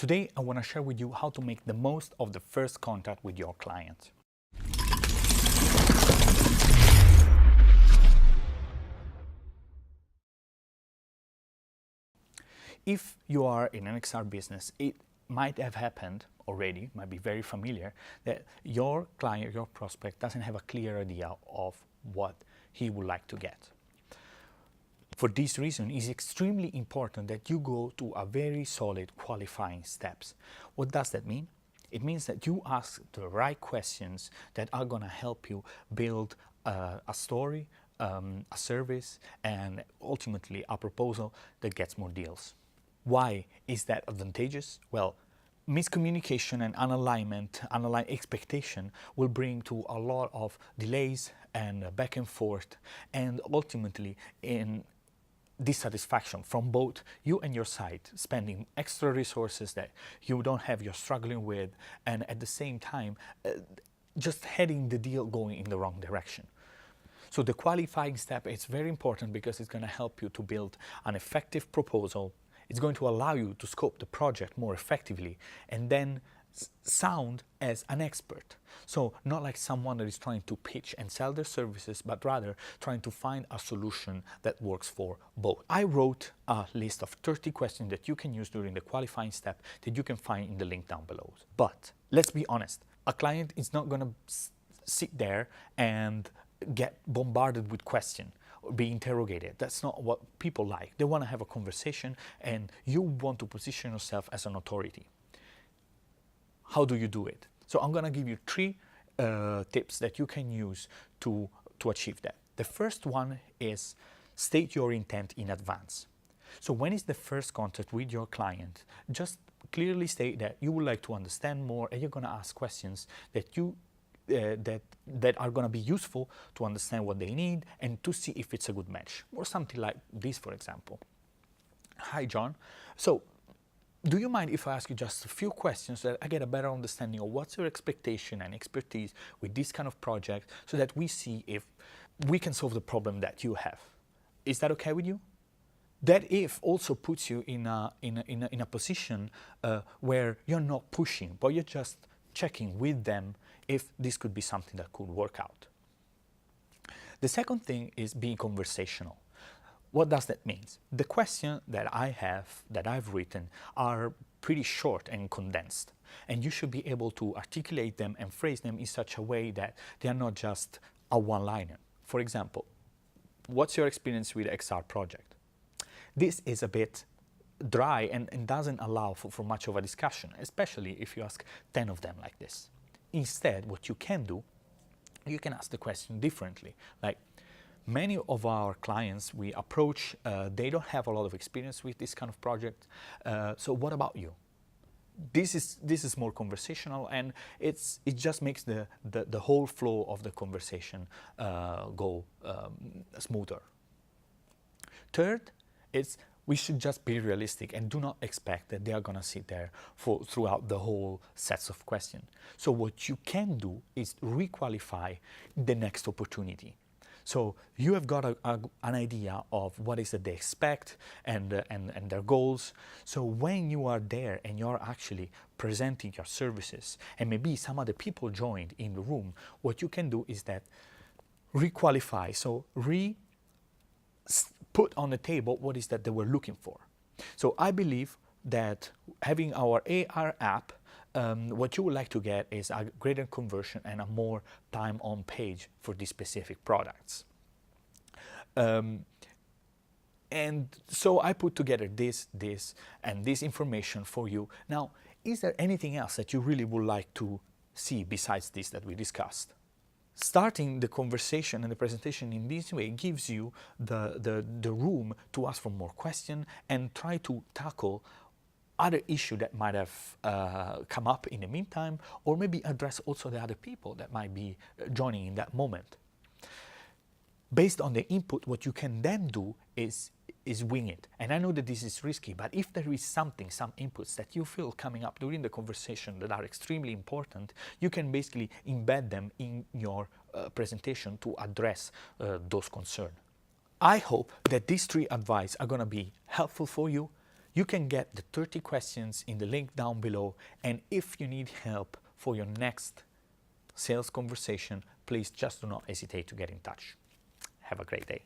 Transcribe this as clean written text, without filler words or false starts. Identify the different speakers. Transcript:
Speaker 1: Today, I want to share with you how to make the most of the first contact with your client. If you are in an XR business, it might have happened already, might be very familiar, that your client, your prospect doesn't have a clear idea of what he would like to get. For this reason, it's extremely important that you go to a very solid qualifying steps. What does that mean? It means that you ask the right questions that are going to help you build a story, a service, and ultimately a proposal that gets more deals. Why is that advantageous? Well, miscommunication and unaligned expectation will bring to a lot of delays and back and forth, and ultimately in dissatisfaction from both you and your site, spending extra resources that you don't have, you're struggling with, and at the same time just heading the deal going in the wrong direction. So the qualifying step is very important because it's going to help you to build an effective proposal. It's going to allow you to scope the project more effectively and then sound as an expert. So not like someone that is trying to pitch and sell their services, but rather trying to find a solution that works for both. I wrote a list of 30 questions that you can use during the qualifying step that you can find in the link down below. But let's be honest, a client is not going to sit there and get bombarded with questions or be interrogated. That's not what people like. They want to have a conversation, and you want to position yourself as an authority. How do you do it? So I'm going to give you three tips that you can use to achieve that. The first one is state your intent in advance. So when is the first contact with your client, just clearly state that you would like to understand more, and you're going to ask questions that you that are going to be useful to understand what they need and to see if it's a good match. Or something like this, for example. Hi, John. So do you mind if I ask you just a few questions so that I get a better understanding of what's your expectation and expertise with this kind of project, so that we see if we can solve the problem that you have? Is that okay with you? That if also puts you in a position where you're not pushing, but you're just checking with them if this could be something that could work out. The second thing is being conversational. What does that mean? The questions that I've written are pretty short and condensed, and you should be able to articulate them and phrase them in such a way that they are not just a one-liner. For example, what's your experience with XR project? This is a bit dry and doesn't allow for much of a discussion, especially if you ask 10 of them like this. Instead, what you can do, you can ask the question differently. Like, many of our clients we approach, they don't have a lot of experience with this kind of project. So what about you? This is more conversational, and it just makes the whole flow of the conversation go smoother. Third, we should just be realistic and do not expect that they are going to sit there throughout the whole sets of questions. So what you can do is requalify the next opportunity. So you have got an idea of what is that they expect and their goals. So when you are there and you're actually presenting your services, and maybe some other people joined in the room, what you can do is that requalify, so put on the table what is that they were looking for. So I believe that having our AR app, what you would like to get is a greater conversion and a more time on page for these specific products. And so I put together this, and this information for you. Now, is there anything else that you really would like to see besides this that we discussed? Starting the conversation and the presentation in this way gives you the room to ask for more questions and try to tackle other issues that might have come up in the meantime, or maybe address also the other people that might be joining in that moment. Based on the input, what you can then do is wing it. And I know that this is risky, but if there is some inputs that you feel coming up during the conversation that are extremely important, you can basically embed them in your presentation to address those concerns. I hope that these three advice are going to be helpful for you. You can get the 30 questions in the link down below, and if you need help for your next sales conversation, please just do not hesitate to get in touch. Have a great day.